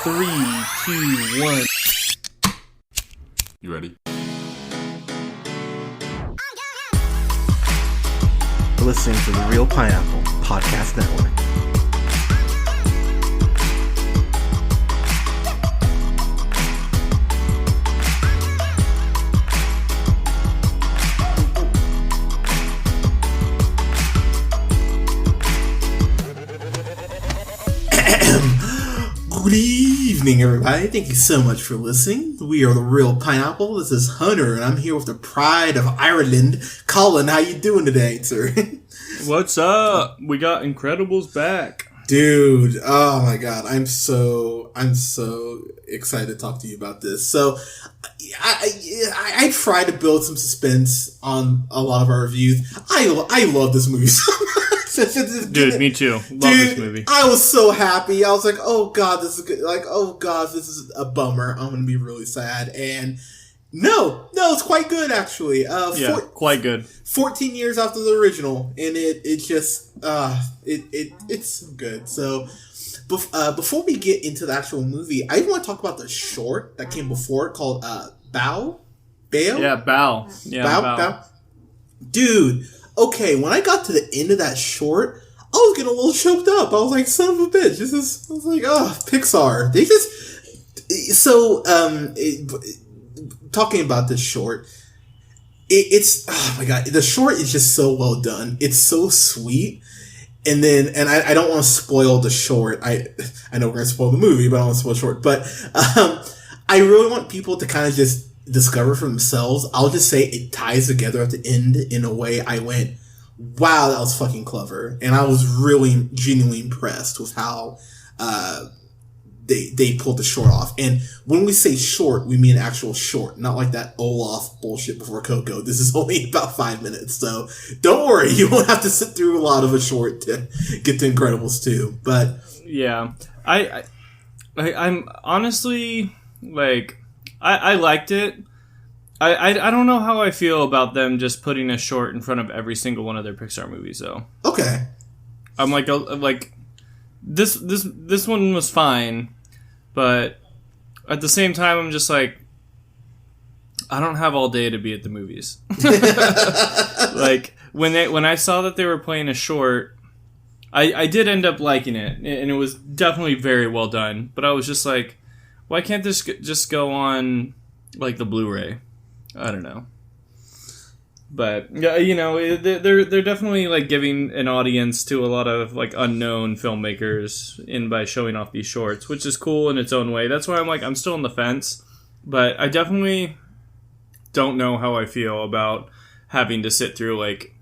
3, 2, 1. You ready? Listening to the Real Pineapple Podcast Network. Good evening, everybody. Thank you so much for listening. We are the Real Pineapple. This is Hunter, and I'm here with the pride of Ireland, Colin. How you doing today, sir? What's up? We got Incredibles back. Dude, oh my god, I'm so excited to talk to you about this. So, I try to build some suspense on a lot of our reviews. I love this movie so much. Dude, me too. Love this movie. I was so happy. I was like, oh god, this is good. Like, oh god, this is a bummer. I'm gonna be really sad. And no, it's quite good actually. Quite good. 14 years after the original, and it's good. So before we get into the actual movie, I want to talk about the short that came before it called Bao. Yeah, Bao. Bao. Dude, okay, when I got to the end of that short, I was getting a little choked up. I was like, son of a bitch. I was like, oh, Pixar. They just... So, talking about this short, it's... Oh my god, the short is just so well done. It's so sweet. And then, I don't want to spoil the short. I know we're going to spoil the movie, but I don't want to spoil the short. But I really want people to kind of just discover for themselves. I'll just say it ties together at the end in a way I went, wow, that was fucking clever. And I was really genuinely impressed with how they pulled the short off. And when we say short, we mean actual short, not like that Olaf bullshit before Coco. This is only about 5 minutes, so don't worry, you won't have to sit through a lot of a short to get to Incredibles 2. But yeah, I'm honestly like, I liked it. I don't know how I feel about them just putting a short in front of every single one of their Pixar movies, though. Okay. I'm like this one was fine, but at the same time, I'm just like, I don't have all day to be at the movies. Like when I saw that they were playing a short, I did end up liking it, and it was definitely very well done. But I was just like, why can't this just go on like the Blu-ray? I don't know. But you know, they're definitely like giving an audience to a lot of like unknown filmmakers by showing off these shorts, which is cool in its own way. That's why I'm still on the fence, but I definitely don't know how I feel about having to sit through like,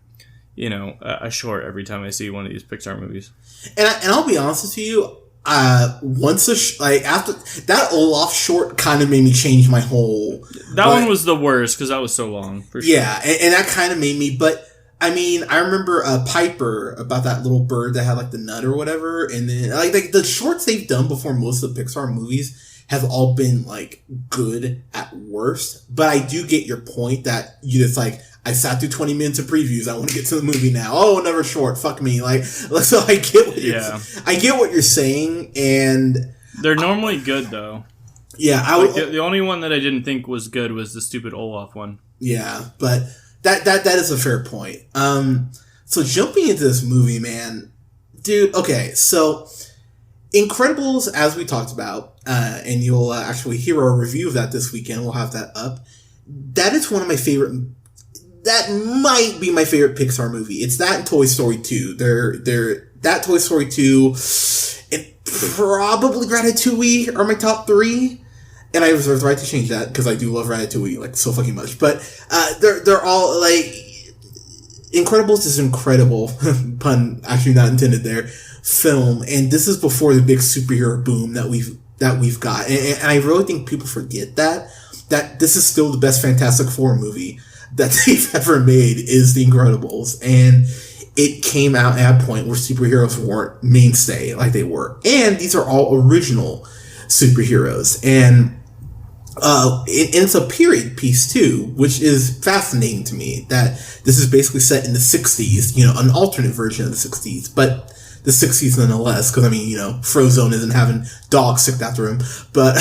you know, a short every time I see one of these Pixar movies. And I'll be honest with you. Once after that Olaf short kind of made me change my whole... That one was the worst because that was so long. For sure. Yeah, and that kind of made me... But, I mean, I remember Piper, about that little bird that had, like, the nut or whatever. And then, like the shorts they've done before most of the Pixar movies have all been, like, good at worst. But I do get your point that you just, like... I sat through 20 minutes of previews. I want to get to the movie now. Oh, another short. Fuck me. Like, so I get what you're saying, and they're normally good though. Yeah, the only one that I didn't think was good was the stupid Olaf one. Yeah, but that is a fair point. So jumping into this movie, man, dude. Okay, so Incredibles, as we talked about, and you'll actually hear a review of that this weekend. We'll have that up. That is one of my favorite. That might be my favorite Pixar movie. It's that and Toy Story 2. That Toy Story 2 and probably Ratatouille are my top 3. And I reserve the right to change that because I do love Ratatouille like so fucking much. But they're all like Incredibles is incredible, pun actually not intended there, film. And this is before the big superhero boom that we've got. And I really think people forget that this is still the best Fantastic Four movie that they've ever made is The Incredibles. And it came out at a point where superheroes weren't mainstay like they were. And these are all original superheroes. And it's a period piece too, which is fascinating to me that this is basically set in the 60s, you know, an alternate version of the 60s. But the 60s nonetheless, because I mean, Frozone isn't having dogs sick after him, but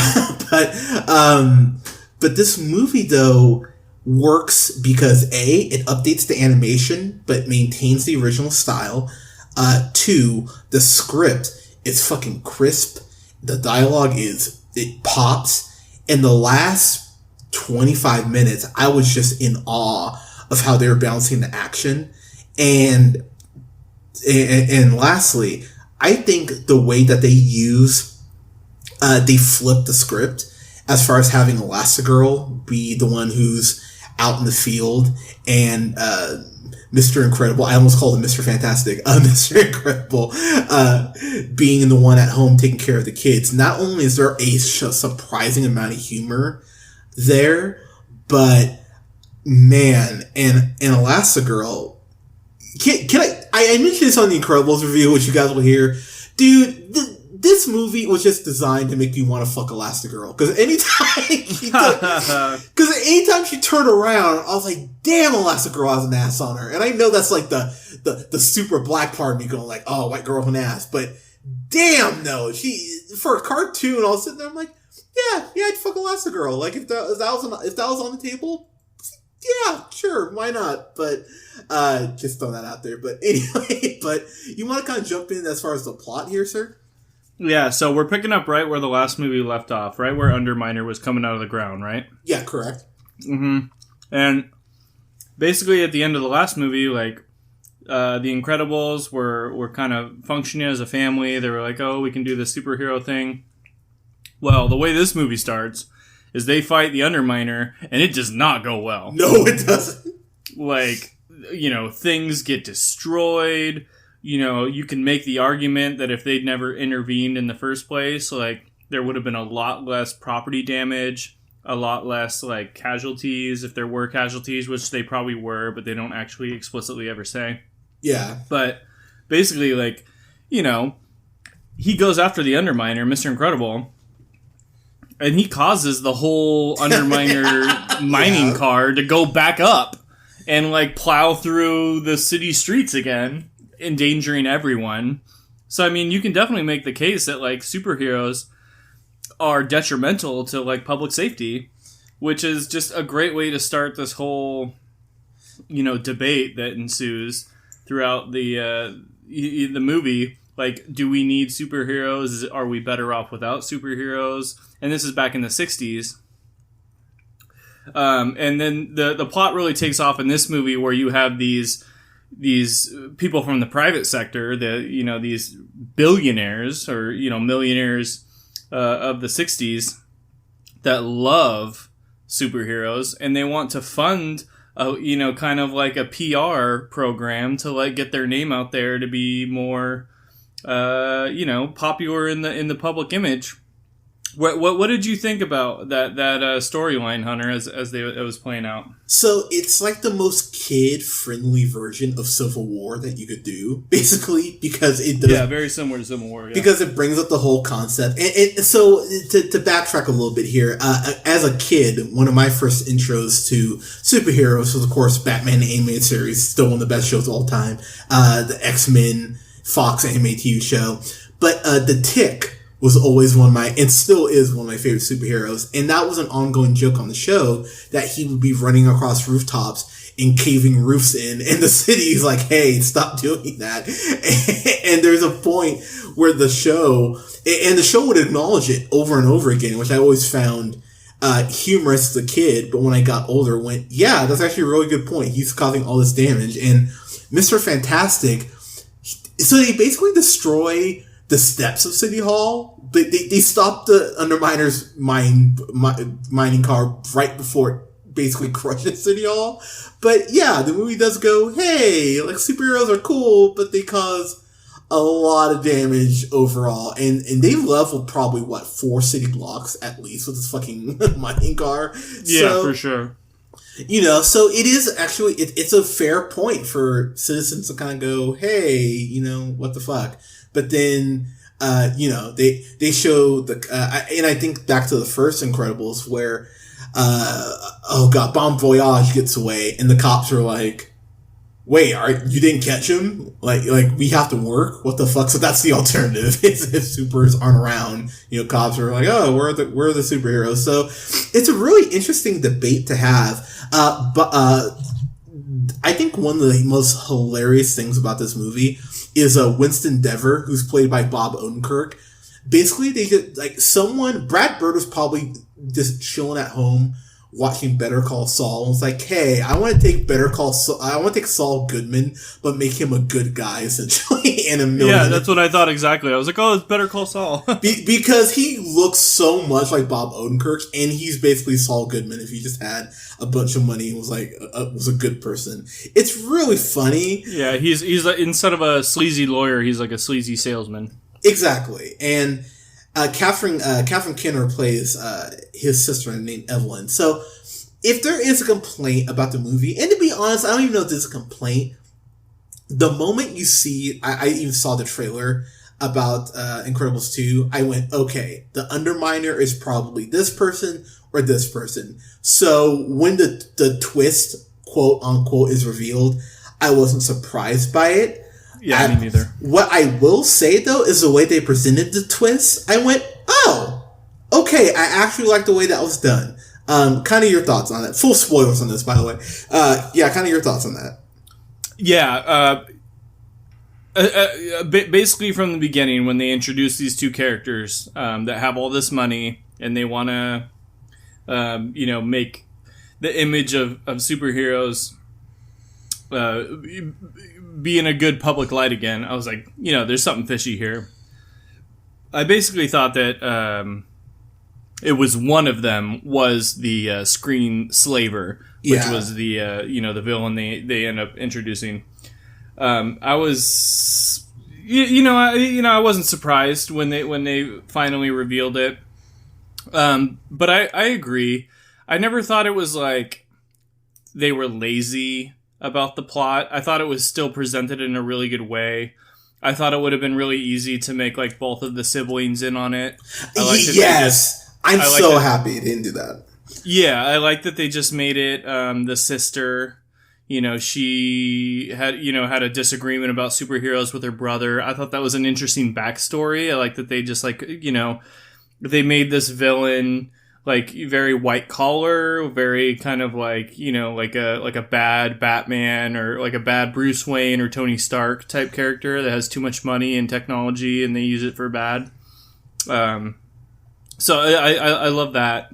but this movie though works because A, it updates the animation but maintains the original style. 2, the script is fucking crisp. The dialogue it pops, and the last 25 minutes I was just in awe of how they were balancing the action. And lastly, I think the way that they flip the script as far as having Elastigirl be the one who's out in the field and Mr. Incredible, I almost called him Mr. Fantastic, Mr. Incredible being the one at home taking care of the kids. Not only is there a surprising amount of humor there, but man, and Elastigirl, can I mentioned this on the Incredibles review, which you guys will hear. Dude, this movie was just designed to make you want to fuck Elastigirl. Because anytime she turned around, I was like, damn, Elastigirl has an ass on her. And I know that's like the super black part of me going like, oh, white girl with an ass. But damn, no. For a cartoon, I was sitting there, I'm like, yeah, I'd fuck Elastigirl. Like, if that was on the table, yeah, sure, why not? But just throw that out there. But anyway, but you want to kind of jump in as far as the plot here, sir? Yeah, so we're picking up right where the last movie left off, right where Underminer was coming out of the ground, right? Yeah, correct. Mm-hmm. And basically at the end of the last movie, like, the Incredibles were kind of functioning as a family. They were like, oh, we can do this superhero thing. Well, the way this movie starts is they fight the Underminer, and it does not go well. No, it doesn't. Like, things get destroyed. You can make the argument that if they'd never intervened in the first place, like, there would have been a lot less property damage, a lot less, like, casualties, if there were casualties, which they probably were, but they don't actually explicitly ever say. Yeah. But basically, like, he goes after the Underminer, Mr. Incredible, and he causes the whole Underminer mining car to go back up and, like, plow through the city streets again, endangering everyone. So, I mean, you can definitely make the case that, like, superheroes are detrimental to, like, public safety, which is just a great way to start this whole, debate that ensues throughout the movie. Like, do we need superheroes? Are we better off without superheroes? And this is back in the 60s. And then the plot really takes off in this movie where you have these people from the private sector, these billionaires or, millionaires of the 60s that love superheroes, and they want to fund kind of like a PR program to, like, get their name out there to be more popular in the public image. What did you think about that storyline, Hunter, as it was playing out? So it's like the most kid-friendly version of Civil War that you could do, basically, because it does. Yeah, very similar to Civil War. Yeah. Because it brings up the whole concept. And so to backtrack a little bit here, as a kid, one of my first intros to superheroes was, of course, Batman the Animated Series, still one of the best shows of all time. The X-Men Fox animated TV show, but the Tick was always and still is one of my favorite superheroes. And that was an ongoing joke on the show, that he would be running across rooftops and caving roofs in, and the city's like, hey, stop doing that. And there's a point where the show would acknowledge it over and over again, which I always found humorous as a kid, but when I got older, went, yeah, that's actually a really good point. He's causing all this damage. And Mr. Fantastic, so they basically destroy the steps of City Hall. They stopped the Underminer's mining car right before it basically crushes City Hall. But yeah, the movie does go, hey, like, superheroes are cool, but they cause a lot of damage overall. And they leveled probably, 4 city blocks at least with this fucking mining car. Yeah, for sure. So it is actually, it's a fair point for citizens to kind of go, hey, what the fuck? But then, they show and I think back to the first Incredibles where, Bon Voyage gets away and the cops are like, wait, you didn't catch him? Like we have to work? What the fuck? So that's the alternative. If supers aren't around, cops are like, oh, we're the superheroes. So it's a really interesting debate to have. But I think one of the most hilarious things about this movie is Winston Dever, who's played by Bob Odenkirk. Basically, they just, Brad Bird was probably just chilling at home watching Better Call Saul and was like, hey, I want to take Saul Goodman, but make him a good guy, essentially, and a million. Yeah, that's what I thought exactly. I was like, oh, it's Better Call Saul. Because he looks so much like Bob Odenkirk, and he's basically Saul Goodman if he just had a bunch of money and was was a good person. It's really funny. Yeah, he's instead of a sleazy lawyer, he's like a sleazy salesman. Exactly. And Catherine Keener plays his sister named Evelyn. So if there is a complaint about the movie, and to be honest, I don't even know if there's a complaint. The moment you see, I even saw the trailer about Incredibles 2, I went, okay, the Underminer is probably this person or this person. So when the twist, quote unquote, is revealed, I wasn't surprised by it. Yeah, me neither. What I will say, though, is the way they presented the twist. I went, oh, okay, I actually like the way that was done. Kind of your thoughts on it. Full spoilers on this, by the way. Yeah, kind of your thoughts on that. Yeah, basically from the beginning, when they introduce these two characters that have all this money and they want to, make the image of superheroes be in a good public light again, I was like, there's something fishy here. I basically thought that it was one of them was the screen slaver, which was the the villain they end up introducing. I was, I wasn't surprised when they finally revealed it. But I agree. I never thought it was like they were lazy about the plot. I thought it was still presented in a really good way. I thought it would have been really easy to make like both of the siblings in on it. Yes, I'm so happy they didn't do that. Yeah, I like that they just made it the sister. She had a disagreement about superheroes with her brother. I thought that was an interesting backstory. I like that they just they made this villain like very white collar, very kind of like like a bad Batman or like a bad Bruce Wayne or Tony Stark type character that has too much money and technology and they use it for bad. So I love that.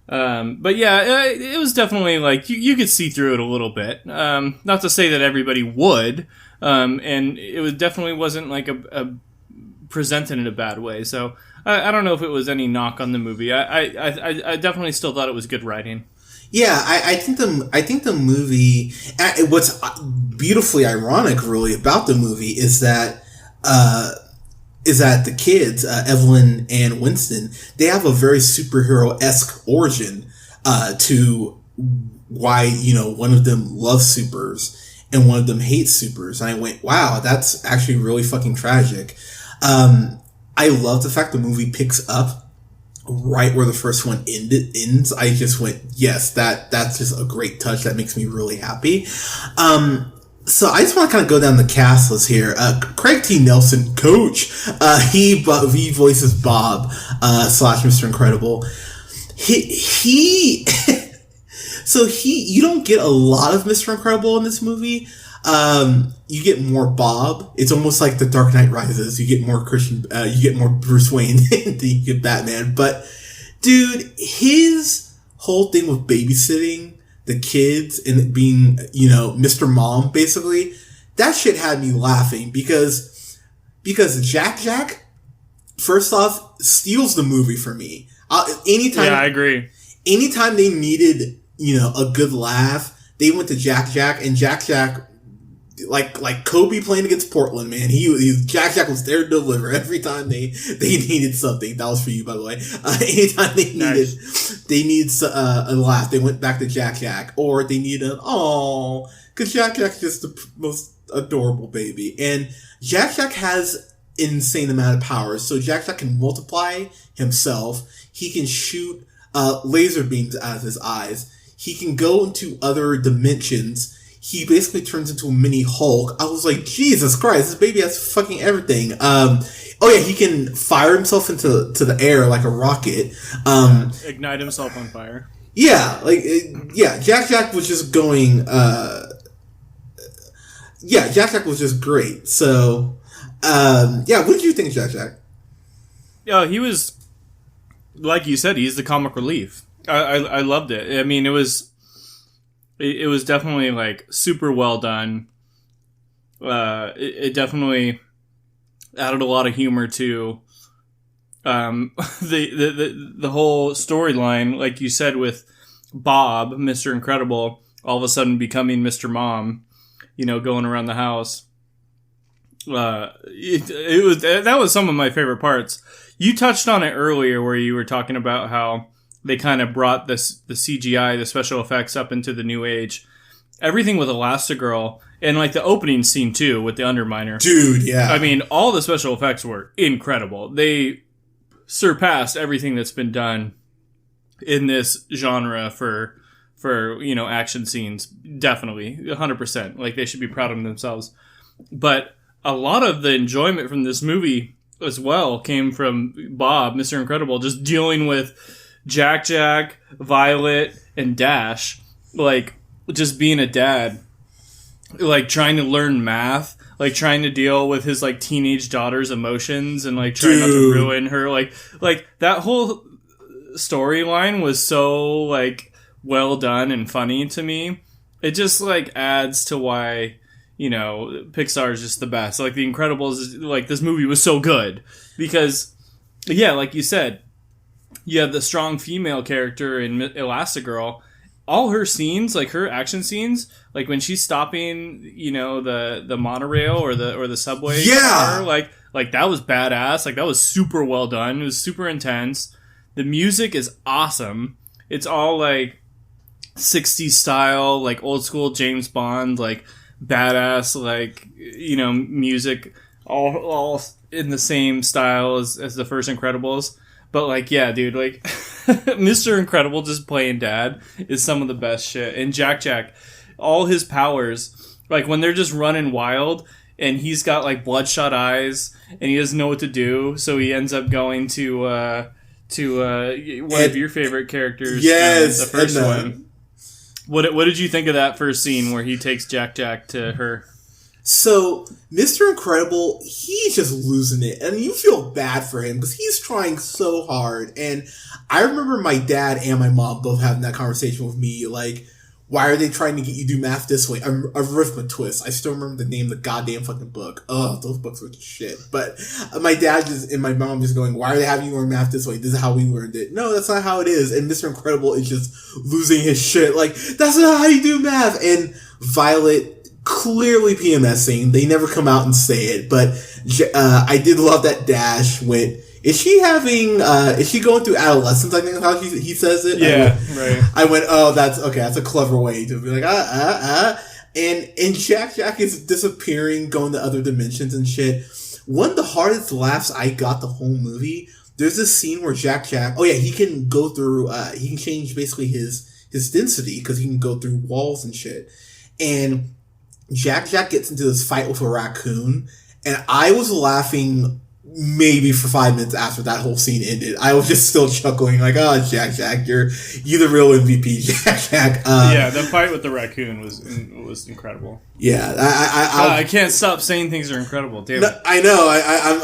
But yeah, it was definitely like you could see through it a little bit. Not to say that everybody would, and it definitely wasn't like a presented in a bad way. So I don't know if it was any knock on the movie. I definitely still thought it was good writing. Yeah, I think the movie. What's beautifully ironic, really, about the movie is that the kids, Evelyn and Winston, they have a very superhero-esque origin to why one of them loves supers and one of them hates supers. And I went, wow, that's actually really fucking tragic. I love the fact the movie picks up right where the first one ends. I just went, yes, that's just a great touch. That makes me really happy. So I just want to kind of go down the cast list here. Craig T. Nelson, Coach, he voices Bob, / Mr. Incredible. You don't get a lot of Mr. Incredible in this movie. You get more Bob. It's almost like The Dark Knight Rises. You get more you get more Bruce Wayne than you get Batman. But dude, his whole thing with babysitting the kids and being, Mr. Mom, basically, that shit had me laughing because Jack, first off, steals the movie for me. Anytime, yeah, I agree. Anytime they needed, a good laugh, they went to Jack, and Jack, like Kobe playing against Portland, man. Jack was there to deliver every time they needed something. That was for you, by the way. Anytime they needed a laugh, they went back to Jack, or they needed because Jack's just the most adorable baby, and Jack has insane amount of powers. So Jack can multiply himself. He can shoot laser beams out of his eyes. He can go into other dimensions. he basically turns into a mini Hulk. I was like, Jesus Christ, this baby has fucking everything. Oh yeah, he can fire himself into the air like a rocket. Ignite himself on fire. Yeah, Jack Jack was just going. Jack Jack was just great. So, what did you think of Jack Jack? Yeah, he was, like you said, he's the comic relief. I loved it. I mean, it was definitely like super well done. It definitely added a lot of humor to the whole storyline, like you said, with Bob, Mr. Incredible, all of a sudden becoming Mr. Mom, going around the house. That was some of my favorite parts. You touched on it earlier where you were talking about how they kind of brought the CGI, the special effects up into the new age. Everything with Elastigirl, and like the opening scene too with the Underminer. Dude, yeah. I mean, all the special effects were incredible. They surpassed everything that's been done in this genre for action scenes. Definitely, 100%. Like, they should be proud of themselves. But a lot of the enjoyment from this movie as well came from Bob, Mr. Incredible, just dealing with Jack Jack, Violet, and Dash. Like, just being a dad, like trying to learn math, like trying to deal with his like teenage daughter's emotions and like trying not to ruin her. Like that whole storyline was so like well done and funny to me. It just like adds to why, Pixar is just the best. Like, The Incredibles, like, this movie was so good because, yeah, like you said, you have the strong female character in Elastigirl. All her scenes, like her action scenes, like when she's stopping, the monorail or the subway car, like that was badass. Like, that was super well done. It was super intense. The music is awesome. It's all like 60s style, like old school James Bond, like badass, like, music, all in the same style as the first Incredibles. But, like, yeah, dude, like, Mr. Incredible just playing dad is some of the best shit. And Jack Jack, all his powers, like, when they're just running wild, and he's got, like, bloodshot eyes, and he doesn't know what to do, so he ends up going to one of your favorite characters. Yes, the first one. What did you think of that first scene where he takes Jack Jack to her? So, Mr. Incredible, he's just losing it. And you feel bad for him because he's trying so hard. And I remember my dad and my mom both having that conversation with me. Like, why are they trying to get you to do math this way? Arithmetwist. I still remember the name of the goddamn fucking book. Ugh, those books were just shit. But my dad and my mom just going, why are they having you learn math this way? This is how we learned it. No, that's not how it is. And Mr. Incredible is just losing his shit. Like, that's not how you do math. And Violet, clearly PMSing. They never come out and say it, but I did love that Dash went. Is she going through adolescence? I think that's how he says it. Yeah, right. I went, oh, that's okay. That's a clever way to be like, And Jack Jack is disappearing, going to other dimensions and shit. One of the hardest laughs I got the whole movie. There's this scene where Jack Jack, he can go through, he can change basically his density because he can go through walls and shit. And Jack Jack gets into this fight with a raccoon, and I was laughing maybe for 5 minutes after that whole scene ended. I was just still chuckling, like, oh, Jack Jack, you're the real MVP, Jack Jack. Yeah, the fight with the raccoon was incredible. Yeah, I can't stop saying things are incredible. Damn it. I know.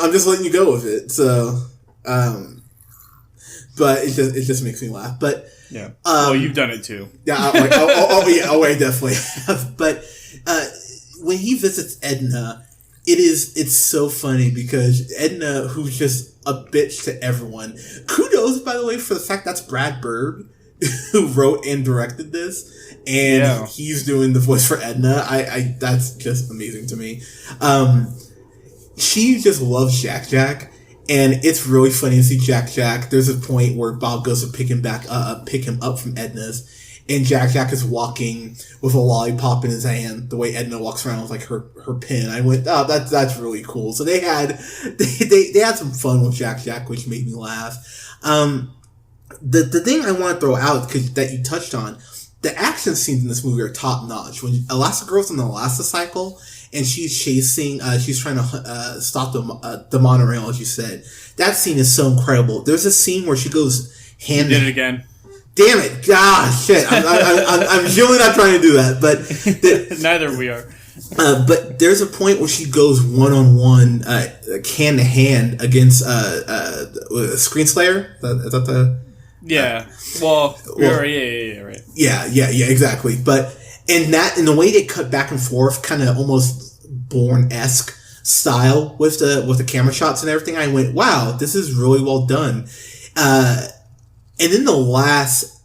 I'm just letting you go with it. So, but it just makes me laugh. But yeah, well, you've done it too. Yeah, I definitely have. But when he visits Edna, it's so funny because Edna, who's just a bitch to everyone. Kudos, by the way, for the fact that's Brad Bird who wrote and directed this, and he's doing the voice for Edna. I that's just amazing to me. She just loves Jack Jack. And it's really funny to see Jack Jack. There's a point where Bob goes to pick him up from Edna's, and Jack Jack is walking with a lollipop in his hand, the way Edna walks around with like her pin. I went, oh, that's really cool. So they had some fun with Jack Jack, which made me laugh. The thing I want to throw out that you touched on, the action scenes in this movie are top notch. When Elastigirl's in the Elasticycle and she's chasing, she's trying to stop the monorail, as you said. That scene is so incredible. There's a scene where she goes hand. You did it again. Damn it! Gosh, shit! I'm really not trying to do that, but neither we are. But there's a point where she goes one-on-one, hand to hand against Screen Slayer. Is that the? Yeah. Right. Yeah, exactly. But in the way they cut back and forth, kind of almost Bourne-esque style with the camera shots and everything, I went, wow, this is really well done. And then the last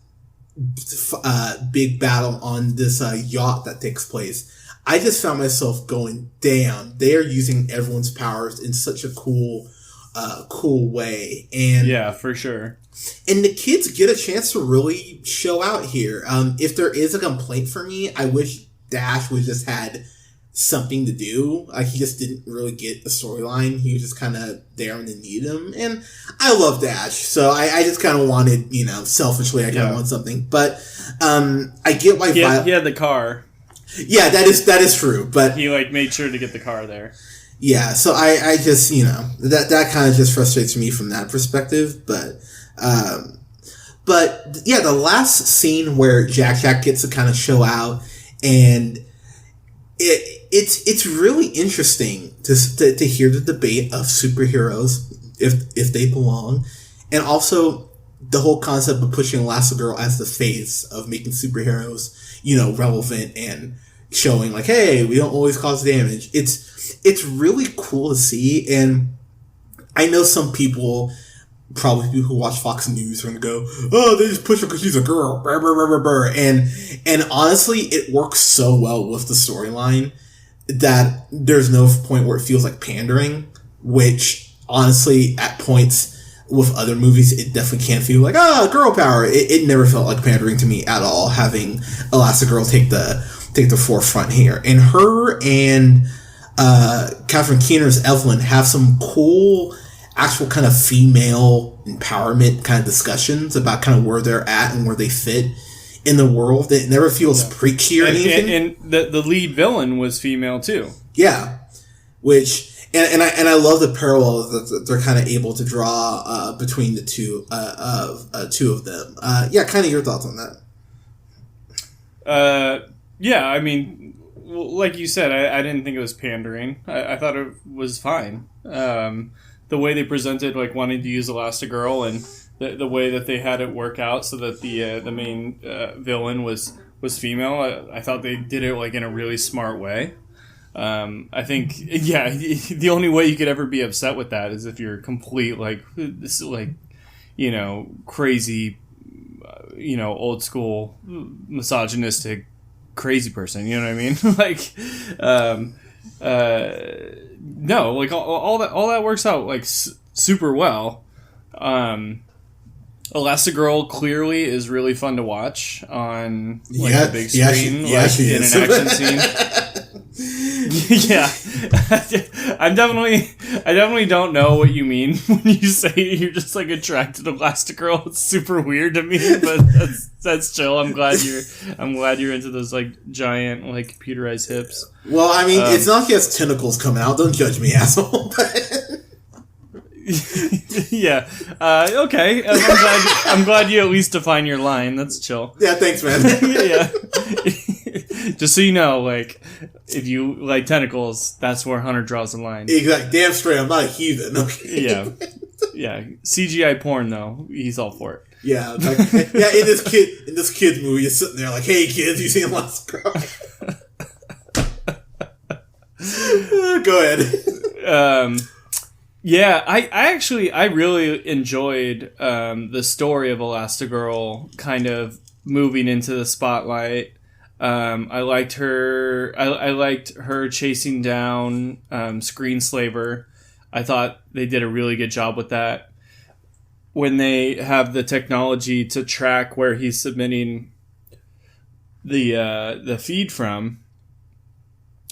big battle on this yacht that takes place, I just found myself going, damn, they are using everyone's powers in such a cool way. And yeah, for sure. And the kids get a chance to really show out here. If there is a complaint for me, I wish Dash would just had something to do. He just didn't really get a storyline. He was just kind of there when they need him. And I love Dash, so I just kind of wanted, selfishly, I kind of want something. But I get why he had the car. Yeah, that is true. But he made sure to get the car there. Yeah, so I just that kind of just frustrates me from that perspective. But yeah, the last scene where Jack gets to kind of show out, and it's really interesting to hear the debate of superheroes if they belong, and also the whole concept of pushing Elastigirl as the face of making superheroes relevant and showing hey, we don't always cause damage. It's really cool to see, and I know some people. Probably people who watch Fox News are going to go, oh, they just push her because she's a girl. Brr, brr, brr, brr, brr. And honestly, it works so well with the storyline that there's no point where it feels like pandering, which honestly, at points with other movies, it definitely can feel like, girl power. It never felt like pandering to me at all, having Elastigirl take the forefront here. And her and Catherine Keener's Evelyn have some cool actual kind of female empowerment kind of discussions about kind of where they're at and where they fit in the world. It never feels preachy or anything. And the lead villain was female too. Yeah, which and I love the parallel that they're kind of able to draw between the two of them. Yeah, kind of your thoughts on that. Yeah, I mean, like you said, I didn't think it was pandering. I thought it was fine. The way they presented, wanting to use Elastigirl, and the way that they had it work out so that the main villain was female, I thought they did it in a really smart way. I think, the only way you could ever be upset with that is if you're complete crazy, old school misogynistic crazy person. You know what I mean? No, all that works out super well. Elastigirl clearly is really fun to watch on the big screen, she in is. an action scene. Yeah, I definitely don't know what you mean when you say you're just attracted to Elastigirl. It's super weird to me, but that's chill. I'm glad you're into those giant computerized hips. Well, I mean, it's not just tentacles coming out. Don't judge me, asshole. Yeah. Okay. I'm glad you at least define your line. That's chill. Yeah. Thanks, man. Yeah. Just so you know, if you like tentacles, that's where Hunter draws the line. Exactly. Damn straight. I'm not a heathen. Okay. Yeah. Yeah. CGI porn though, he's all for it. Yeah. In this kid's movie, you're sitting there hey kids, you seen Lost Girl? Go ahead. Yeah, I really enjoyed the story of Elastigirl kind of moving into the spotlight. I liked her. I liked her chasing down Screenslaver. I thought they did a really good job with that. When they have the technology to track where he's submitting the feed from,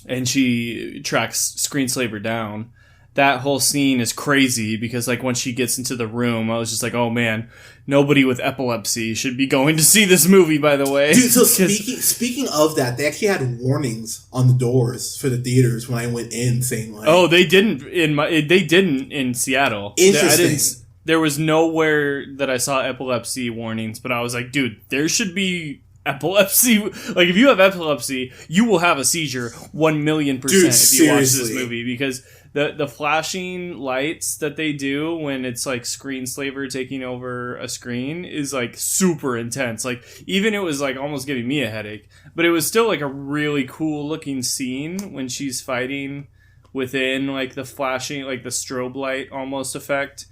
and she tracks Screenslaver down. that whole scene is crazy because like when she gets into the room, I was just like, oh man, nobody with epilepsy should be going to see this movie, by the way. Dude, so speaking of that, they actually had warnings on the doors for the theaters when I went in saying like, oh, they didn't in Seattle. Interesting. There was nowhere that I saw epilepsy warnings, but I was like, dude, there should be epilepsy. Like, if you have epilepsy, you will have a seizure 1,000,000% if you watch this movie, because the flashing lights that they do when it's like screenslaver taking over a screen is like super intense. Like, even it was like almost giving me a headache, but it was still like a really cool looking scene when she's fighting within like the flashing, like the strobe light almost effect.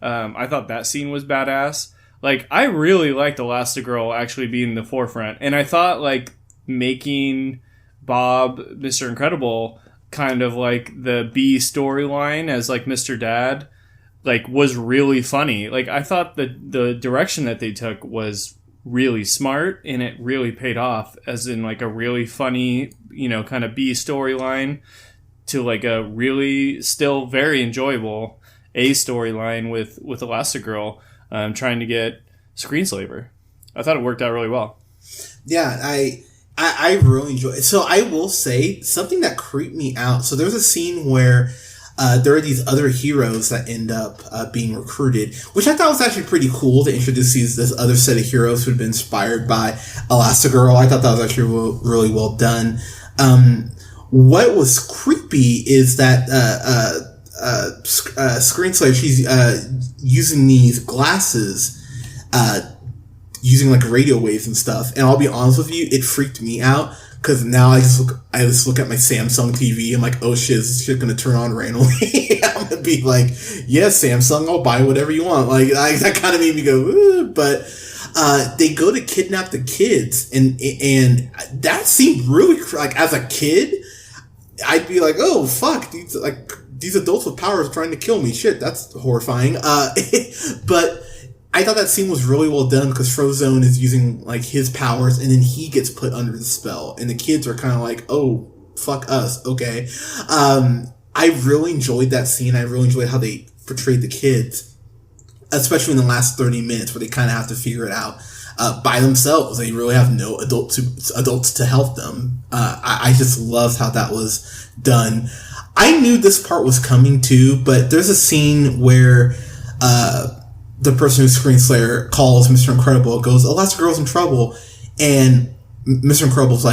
I thought that scene was badass. Like, I really liked Elastigirl actually being in the forefront, and I thought like making Bob Mr. Incredible kind of like the B storyline as like Mr. Dad, like, was really funny. Like, I thought the direction that they took was really smart, and it really paid off, as in like a really funny, you know, kind of B storyline to like a really still very enjoyable A storyline with Elastigirl trying to get Screenslaver. I thought it worked out really well. Yeah, I really enjoy it. So I will say something that creeped me out. So there's a scene where there are these other heroes that end up being recruited, which I thought was actually pretty cool to introduce this other set of heroes who had been inspired by Elastigirl. I thought that was actually really well done. What was creepy is that Screenslayer, she's using these glasses, using like radio waves and stuff. And I'll be honest with you, it freaked me out because now I just look at my Samsung TV. I'm like, oh shit, is this shit gonna turn on randomly? I'm gonna be like, yes, Samsung, I'll buy whatever you want. Like, that kind of made me go, ooh. But they go to kidnap the kids, and that seemed really like, as a kid, I'd be like, oh fuck, these adults with powers trying to kill me. Shit, that's horrifying. But I thought that scene was really well done because Frozone is using like his powers, and then he gets put under the spell, and the kids are kind of like, oh fuck us, okay. I really enjoyed that scene. I really enjoyed how they portrayed the kids, especially in the last 30 minutes where they kind of have to figure it out by themselves. They really have no adults to help them. I just loved how that was done. I knew this part was coming too, but there's a scene where the person who's Screenslayer calls Mr. Incredible, goes, Elastigirl's in trouble, and Mr. Incredible's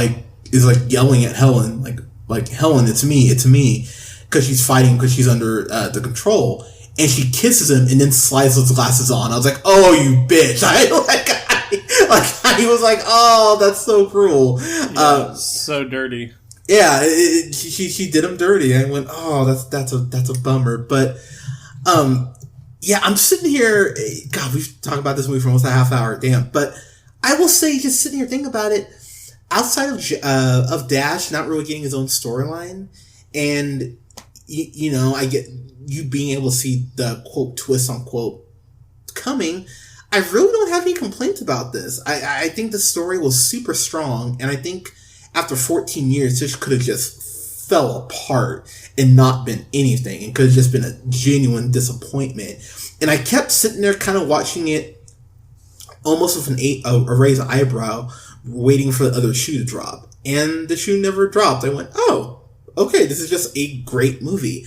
is yelling at Helen, like Helen, it's me, because she's fighting, because she's under the control, and she kisses him and then slides those glasses on. I was like, oh, you bitch! I was like, oh, that's so cruel. Yeah, so dirty. Yeah, she did him dirty. I went, oh, that's a bummer. But yeah, I'm sitting here. God, we've talked about this movie for almost a half hour. Damn. But I will say, just sitting here thinking about it, outside of Dash not really getting his own storyline, and you know, I get you being able to see the quote twist unquote coming. I really don't have any complaints about this. I think the story was super strong, and I think after 14 years, this could have just fell apart and not been anything, and could have just been a genuine disappointment. And I kept sitting there kind of watching it almost with a raised eyebrow, waiting for the other shoe to drop. And the shoe never dropped. I went, oh, okay, this is just a great movie.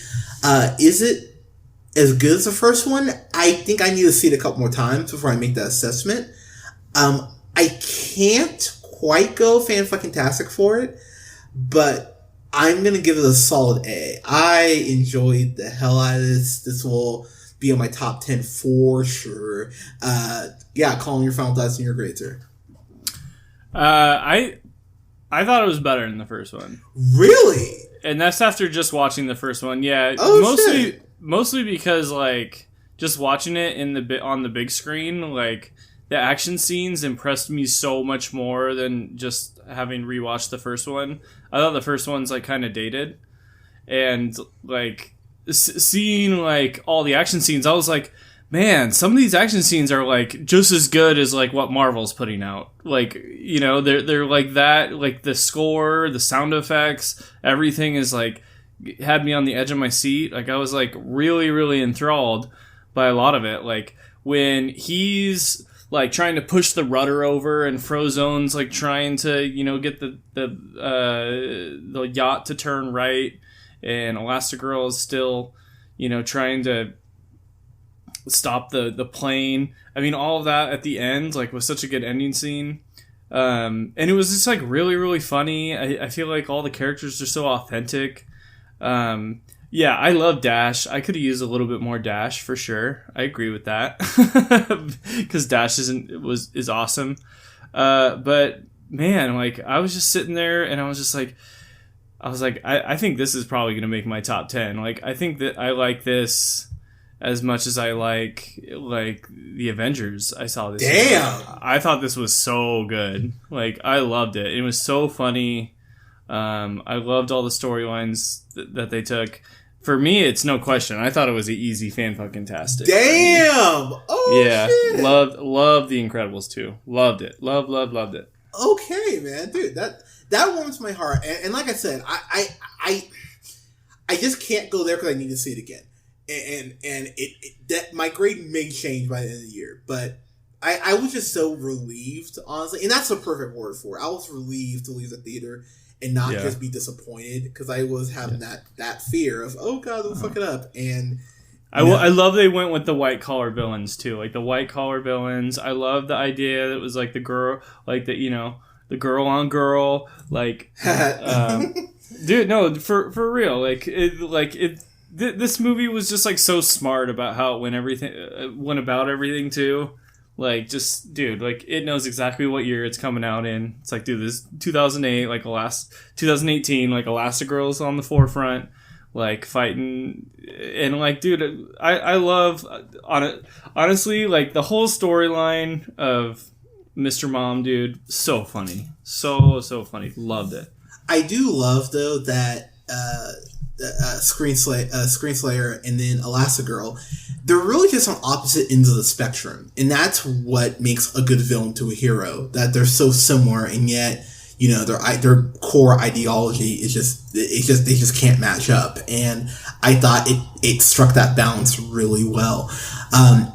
Is it as good as the first one? I think I need to see it a couple more times before I make that assessment. I can't quite go fan-fucking-tastic for it, but I'm gonna give it a solid A. I enjoyed the hell out of this. This will be on my top 10 for sure. Yeah, Colin, your final thoughts and your grades here. I thought it was better than the first one. Really? And that's after just watching the first one. Yeah, oh, mostly because like just watching it on the big screen, like the action scenes impressed me so much more than just having rewatched the first one. I thought the first one's like kind of dated, and like seeing like all the action scenes, I was like, man, some of these action scenes are like just as good as like what Marvel's putting out. Like, you know, they're like that, like the score, the sound effects, everything is like had me on the edge of my seat. Like I was like really, really enthralled by a lot of it. Like when he's like trying to push the rudder over and Frozone's like trying to, you know, get the yacht to turn right, and Elastigirl is still, you know, trying to stop the plane. I mean, all of that at the end like was such a good ending scene. And it was just like really, really funny. I feel like all the characters are so authentic. Yeah, I love Dash. I could have used a little bit more Dash for sure. I agree with that because Dash is awesome. But man, like I was just sitting there and I was like, I think this is probably gonna make my top 10. Like I think that I like this as much as I like the Avengers. I saw this. Damn! I thought this was so good. Like I loved it. It was so funny. I loved all the storylines that they took. For me, it's no question. I thought it was an easy fan-fucking-tastic. Damn! Oh, yeah, shit! Loved The Incredibles 2. Loved it. Loved it. Okay, man, dude, that warms my heart. And like I said, I just can't go there because I need to see it again. And that my grade may change by the end of the year, but I was just so relieved, honestly, and that's the perfect word for it. I was relieved to leave the theater and not just be disappointed because I was having that fear of, oh god, they'll fuck it up. And I love they went with the white collar villains too, like the white collar villains. I love the idea that it was like the girl, like the, you know, the girl on girl, like dude, no, for real, this movie was just like so smart about how it went about everything too. Like, just, dude, like, it knows exactly what year it's coming out in. It's like, dude, this 2008, like, 2018, like, Elastigirl's on the forefront, like, fighting, and, like, dude, I love, honestly, like, the whole storyline of Mr. Mom, dude, so funny. So funny. Loved it. I do love, though, that, Screenslayer and then Elastigirl, they're really just on opposite ends of the spectrum, and that's what makes a good villain to a hero. That they're so similar, and yet, you know, their core ideology is they just can't match up. And I thought it struck that balance really well.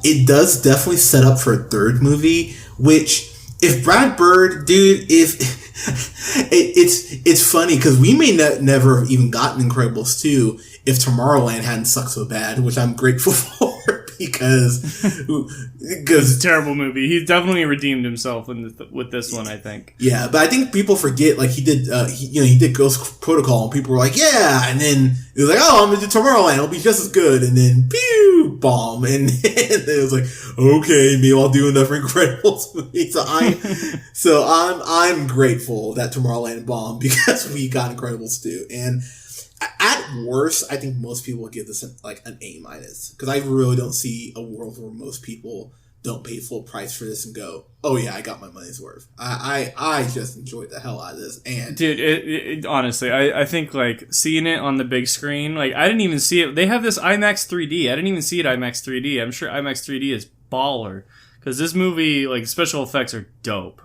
It does definitely set up for a third movie, which if Brad Bird, dude, if it's funny because we may never have even gotten Incredibles 2 if Tomorrowland hadn't sucked so bad, which I'm grateful for because it's a terrible movie. He's definitely redeemed himself with this one, I think. Yeah, but I think people forget, like, he did Ghost Protocol, and people were like, yeah, and then it was like, oh, I'm gonna do Tomorrowland, it'll be just as good, and then pew, bomb, and it was like, okay, maybe I'll do another Incredibles movie. So I'm grateful that Tomorrowland bombed because we got Incredibles 2, and at worst, I think most people would give this an A-, because I really don't see a world where most people don't pay full price for this and go, oh yeah, I got my money's worth. I just enjoyed the hell out of this. And dude, it honestly, I think like seeing it on the big screen, like I didn't even see it. They have this IMAX 3D. I didn't even see it IMAX 3D. I'm sure IMAX 3D is baller because this movie, like, special effects are dope.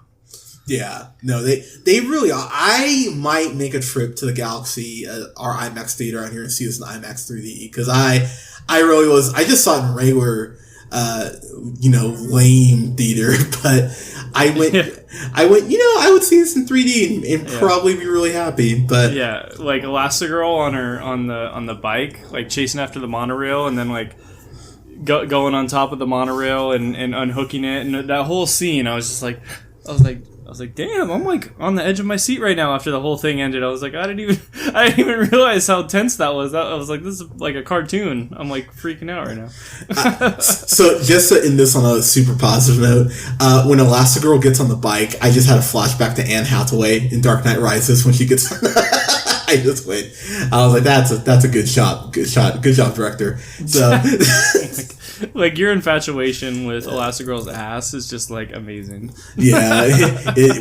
Yeah, no, they really are. I might make a trip to the Galaxy, our IMAX theater out here, and see this in IMAX 3D because I really was. I just saw it in regular, lame theater, but I went. I would see this in 3D and probably be really happy. But yeah, like Elastigirl on the bike, like chasing after the monorail, and then like going on top of the monorail and unhooking it, and that whole scene, I was like, damn, I'm like on the edge of my seat right now after the whole thing ended. I was like, I didn't even realize how tense that was. I was like, this is like a cartoon. I'm like freaking out right now. So just to end this on a super positive note, when Elastigirl gets on the bike, I just had a flashback to Anne Hathaway in Dark Knight Rises when she gets on I just went. I was like, that's a good shot. Good job, director. So like your infatuation with Elastigirl's ass is just like amazing. Yeah.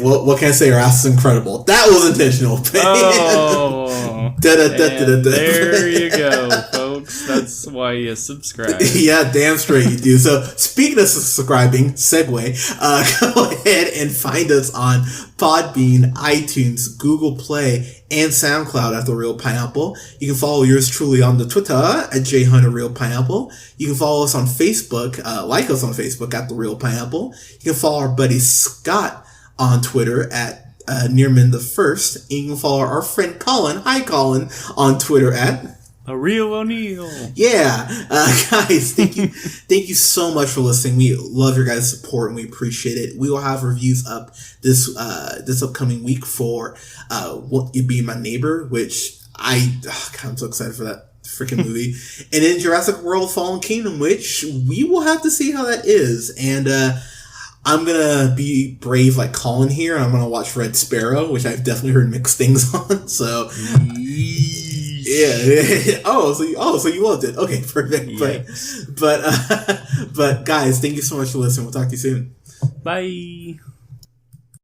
What can I say? Her ass is incredible. That was intentional. Oh, there you go, folks. That's why you subscribe. Yeah, damn straight you do. So, speaking of subscribing, segue, go ahead and find us on Podbean, iTunes, Google Play, and SoundCloud at The Real Pineapple. You can follow yours truly on the Twitter at JHunterRealPineapple. You can follow us on Facebook, like us on Facebook at The Real Pineapple. You can follow our buddy Scott on Twitter at Nearman the First. And you can follow our friend Colin, hi Colin, on Twitter at A Real O'Neill. Yeah, guys, thank you so much for listening. We love your guys' support and we appreciate it. We will have reviews up this upcoming week for Won't You Be My Neighbor, which I'm so excited for that freaking movie. And then Jurassic World: Fallen Kingdom, which we will have to see how that is. And I'm gonna be brave like Colin here, and I'm gonna watch Red Sparrow, which I've definitely heard mixed things on. So. Yeah. So you loved it. Okay, perfect. Yes. But guys, thank you so much for listening. We'll talk to you soon. Bye.